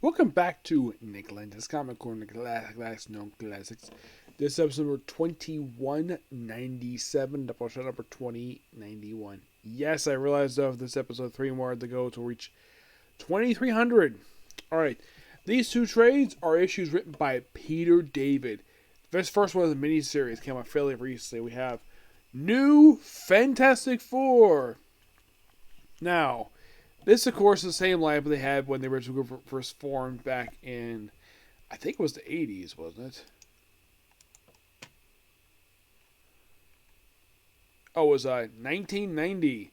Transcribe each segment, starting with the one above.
Welcome back to Nick Lenz's Comic Corner, Classics, Known Classics. This episode number 2197, Doubleshot number 2091. Yes, I realized though, this episode 3 more to go to reach 2300. Alright, these two trades are issues written by Peter David. This first one is a mini-series, came out fairly recently. We have New Fantastic Four. Now, this, of course, is the same lineup they had when the original group first formed back in, I think it was the 80s, wasn't it? Oh, it was 1990.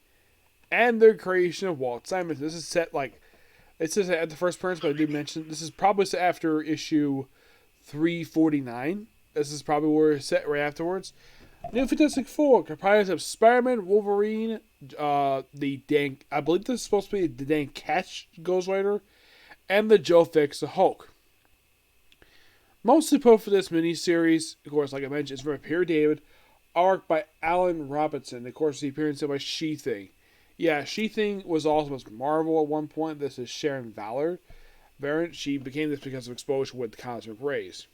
And their creation of Walt Simonson. This is set, it says at the first appearance, but I did mention, this is probably set after issue 349. This is probably where it's set right afterwards. New Fantastic Four, comprised of Spider-Man, Wolverine, I believe this is supposed to be the Dan Ketch Ghost Rider, and the Joe Fix the Hulk. Mostly put for this miniseries, of course, like I mentioned, is from Peter David, arc by Alan Robinson. Of course, the appearance by She-Thing. Yeah, She-Thing was also with Marvel at one point. This is Sharon Valor. She became this because of exposure with the cosmic rays.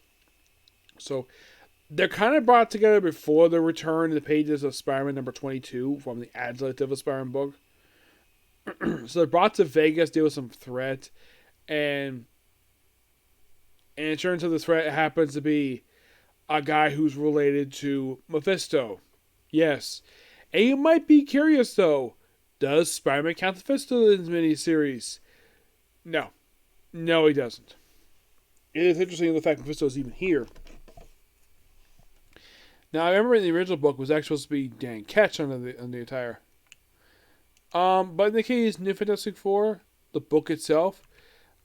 So, they're kind of brought together before the return to the pages of Spider-Man number 22 from the Adult of a Spider-Man book. So they're brought to Vegas, deal with some threat, and it turns out the threat happens to be a guy who's related to Mephisto. Yes. And you might be curious though, does Spider-Man count Mephisto in this miniseries? No. No, he doesn't. It is interesting the fact Mephisto is even here. Now, I remember in the original book, it was actually supposed to be Dan Ketch on the entire. But in the case New Fantastic Four, the book itself,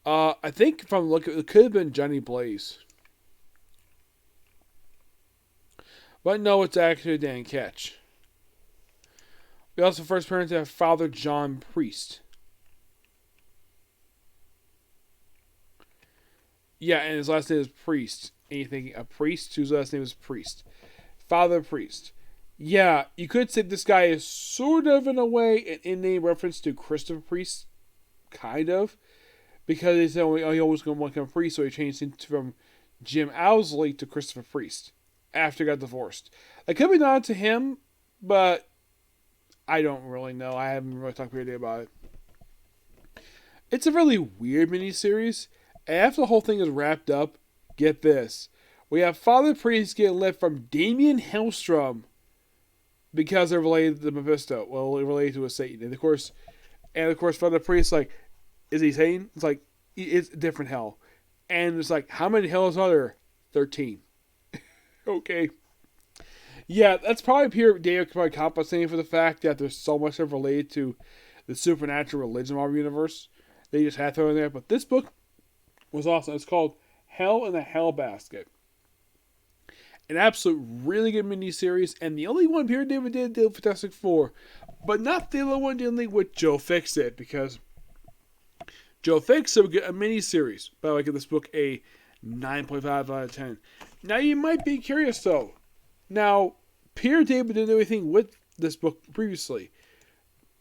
I think from look, it could have been Johnny Blaze. But no, it's actually Dan Ketch. We also first appearance have Father John Priest. Yeah, and his last name is Priest. And you think a priest whose last name is Priest. Father Priest. Yeah, you could say this guy is sort of, in a way, an in-name reference to Christopher Priest. Kind of. Because he said he always going to become a priest, so he changed it from Jim Owsley to Christopher Priest. After he got divorced. It could be nod to him, but I don't really know. I haven't really talked to anybody about it. It's a really weird miniseries. And after the whole thing is wrapped up, get this. We have Father Priest getting lift from Damian Hellstrom because they're related to Mephisto. Well, related to a Satan. And of course, Father Priest, is he Satan? It's it's a different hell. And it's how many hells are there? 13. Okay. Yeah, that's probably Peter David compensating for the fact that there's so much of related to the supernatural religion of our universe. They just had to throw in there. But this book was awesome. It's called Hell in the Hadbasket. An absolute really good miniseries, and the only one Peter David did deal with Fantastic Four, but not the other one dealing with Joe Fixit, because Joe Fixit would get a miniseries. But I would give this book a 9.5 out of 10. Now you might be curious though. Now, Peter David didn't do anything with this book previously.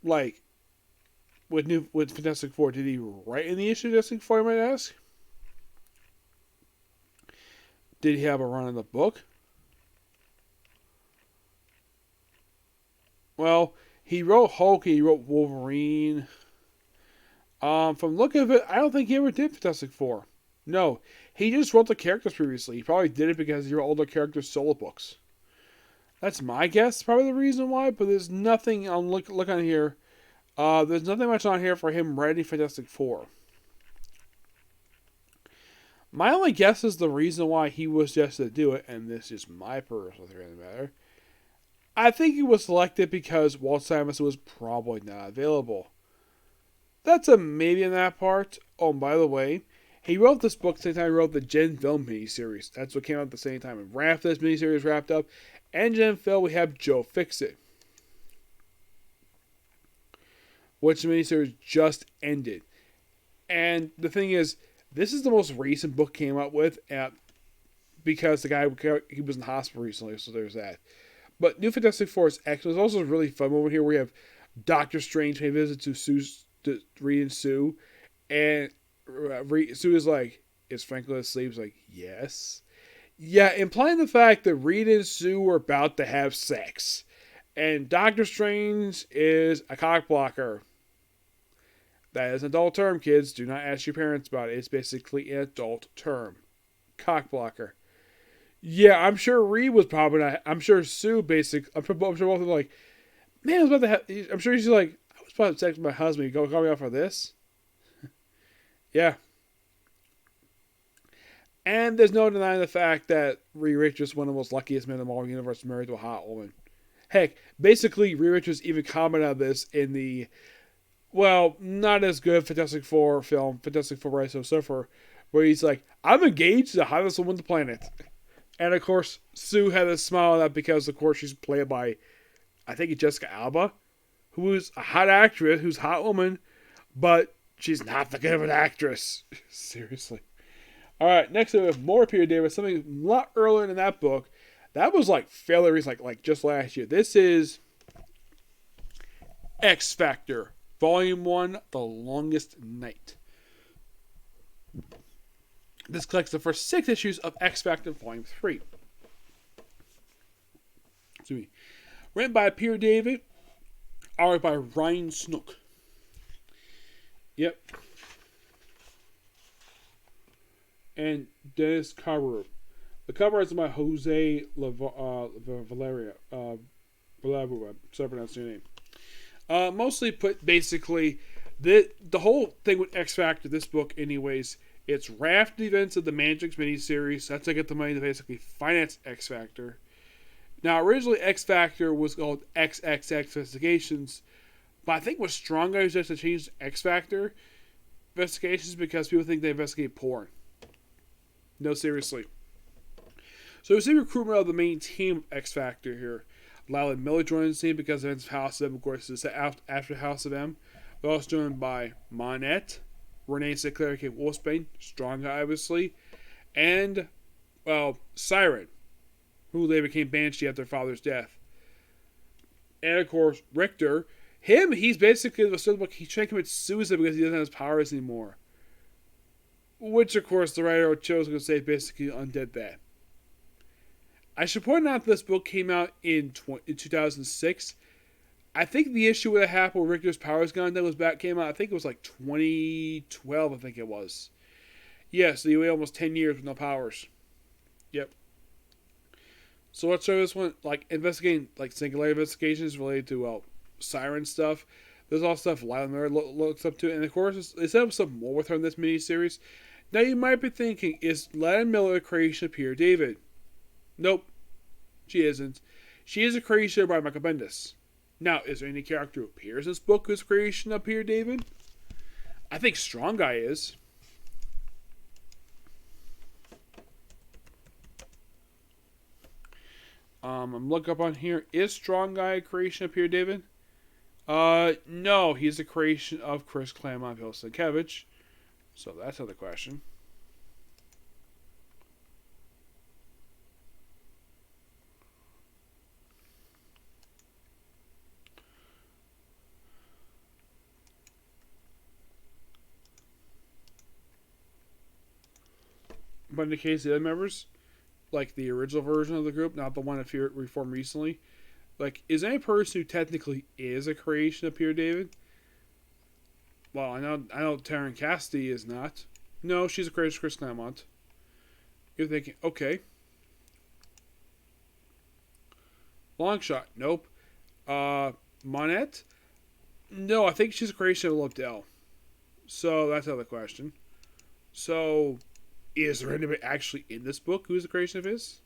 With Fantastic Four. Did he write in the issue of Fantastic Four, you might ask? Did he have a run in the book? Well, he wrote Hulk, he wrote Wolverine. From the look of it, I don't think he ever did Fantastic Four. No, he just wrote the characters previously. He probably did it because he wrote older characters' solo books. That's my guess, probably the reason why, but there's nothing on look on here. There's nothing much on here for him writing Fantastic Four. My only guess is the reason why he was just to do it, and this is my personal theory on the matter. I think he was selected because Walt Simonson was probably not available. That's a maybe in that part. Oh, and by the way, he wrote this book the same time he wrote the Gen Phil miniseries. That's what came out at the same time. And right after this miniseries wrapped up, and Gen Phil, we have Joe Fixit, which the miniseries just ended. And the thing is, this is the most recent book came out with because the guy, he was in the hospital recently, so there's that. But New Fantastic Four is excellent. It's also a really fun moment here where we have Doctor Strange pay visit to Reed and Sue, and Sue is like, is Franklin asleep? He's like, yes. Yeah, implying the fact that Reed and Sue were about to have sex. And Doctor Strange is a cock blocker. That is an adult term, kids. Do not ask your parents about it. It's basically an adult term. Cock blocker. Yeah, I'm sure Reed was probably not. I'm sure Sue I'm sure both of them like, man, I was about to have. I'm sure she's like, I was about to have sex with my husband. You call me out for this? Yeah. And there's no denying the fact that Reed Richards, one of the most luckiest men in the Marvel Universe, married to a hot woman. Heck, basically, Reed Richards even commented on this in the, well, not as good Fantastic Four film, Fantastic Four Rise of Surfer, where he's like, I'm engaged to the hottest woman on the planet. And of course, Sue had a smile at that because, of course, she's played by, I think, Jessica Alba, who is a hot actress, who's a hot woman, but she's not that good of an actress. Seriously. All right, next we have more Peter David, something a lot earlier in that book. That was like fairly recent, like just last year. This is X Factor, Volume 1, The Longest Night. This collects the first 6 issues of X Factor Volume 3. Excuse me. Written by Peter David, art by Ryan Snook. Yep. And Dennis Carver. The cover is by Jose Valeria. Sorry to pronounce your name. Mostly put basically the whole thing with X Factor, this book anyways, it's raft events of the Mantrix miniseries. That's to get the money to basically finance X Factor. Now originally X Factor was called XXX Investigations, but I think what's stronger is just to change X Factor Investigations because people think they investigate porn. No, seriously. So we see recruitment of the main team of X Factor here. Lila Miller joins the team because of House of M, of course, is after House of M. They're also joined by Monette, Renee Sinclair, Kate Wolfsbane, strong guy obviously, and, well, Siren, who later became Banshee after her father's death. And of course, Richter, he's basically the story book, he's trying to commit suicide because he doesn't have his powers anymore. Which, of course, the writer chose to say basically undid that. I should point out this book came out in 2006. I think the issue that happened with Richter's powers gun that came out, I think it was like 2012, I think it was. Yeah, so you wait almost 10 years with no powers. Yep. So let's show this one, like investigating, like singularity investigations related to, well, Siren stuff. There's also stuff Lila Miller looks up to, and of course, they set up some more with her in this miniseries. Now you might be thinking, is Lila Miller a creation of Peter David? Nope, she isn't. She is a creation by Michael Bendis. Now, is there any character who appears in this book who's a creation of Peter David? I think Strong Guy is. I'm looking up on here. Is Strong Guy a creation of Peter David? No, he's a creation of Chris Claremont, Bill Sienkiewicz. So that's another question. But in the case of the other members, like the original version of the group, not the one that reformed recently, like, is any person who technically is a creation of Peter David? Well, I know Taryn Cassidy is not. No, she's a creation of Chris Claremont. You're thinking, okay. Longshot, nope. Monette? No, I think she's a creation of Lobdell. So that's another question. So, is there anybody actually in this book who's a creation of his?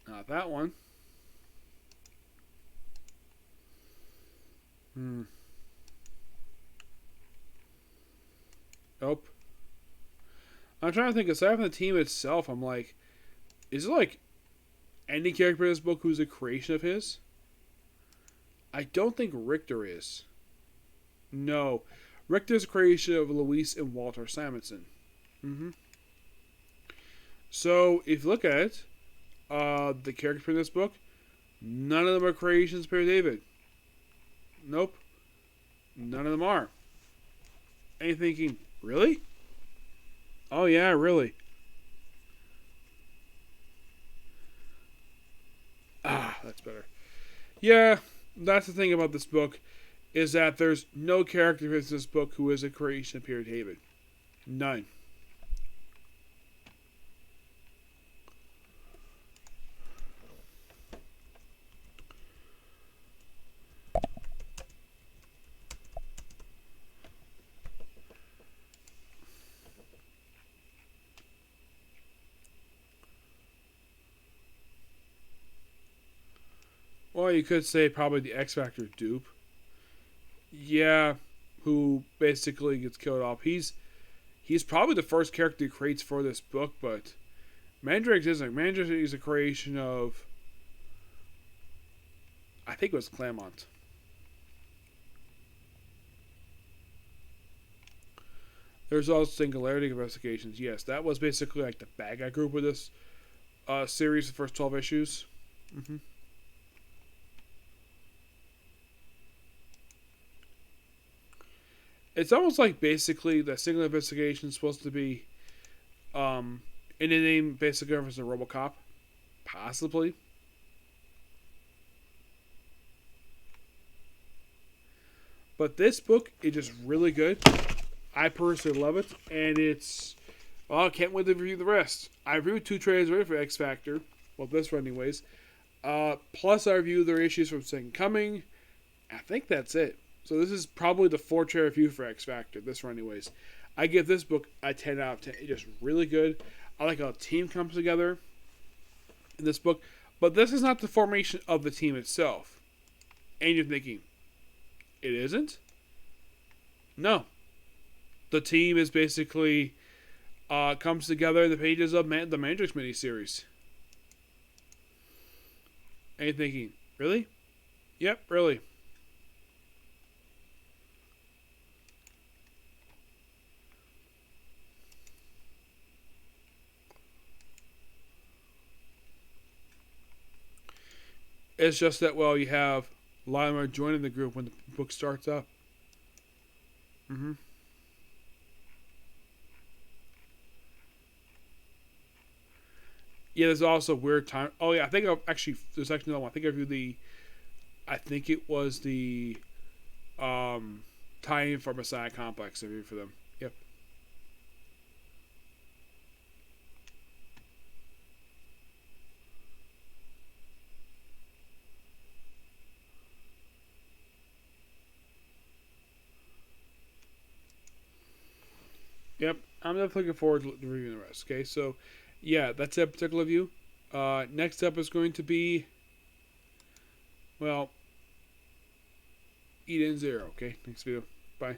Not that one. Nope. I'm trying to think, aside from the team itself, I'm like, is it like any character in this book who's a creation of his? I don't think Richter is. No. Richter's a creation of Luis and Walter Simonson. So, if you look at it, the characters in this book, none of them are creations of Peter David. Nope. None of them are. And you're thinking, really? Oh, yeah, really. Ah, that's better. Yeah, that's the thing about this book, is that there's no character in this book who is a creation of Peter David. None. Or you could say probably the X Factor dupe. Yeah, who basically gets killed off. He's probably the first character he creates for this book, but Mandrax isn't. Mandrax is a creation of, I think it was Claremont. There's also Singularity Investigations. Yes, that was basically like the bad guy group of this series, the first 12 issues. Mm-hmm. It's almost like basically the Singular Investigation is supposed to be in the name basically reference to RoboCop. Possibly. But this book is just really good. I personally love it, and it's... Well, I can't wait to review the rest. I reviewed 2 trailers already for X Factor. Well, this one anyways. Plus, I reviewed their issues from Second Coming. I think that's it. So this is probably the 4 trailer review for X Factor. This one anyways. I give this book a 10 out of 10. It's just really good. I like how a team comes together in this book. But this is not the formation of the team itself. And you're thinking, it isn't? No. The team is basically comes together in the pages of the Mandrax miniseries. And you're thinking, really? Yep, really. It's just that, well, you have Lima joining the group when the book starts up. Mm-hmm. Yeah, there's also weird time. Oh yeah, I think there's actually another one. I think I reviewed I think it was the tie-in for Messiah Complex review for them. Yep. Yep. I'm definitely looking forward to reviewing the rest. Okay, so yeah, that's a particular review. Next up is going to be, well, Eden Zero. Okay, next video. Bye.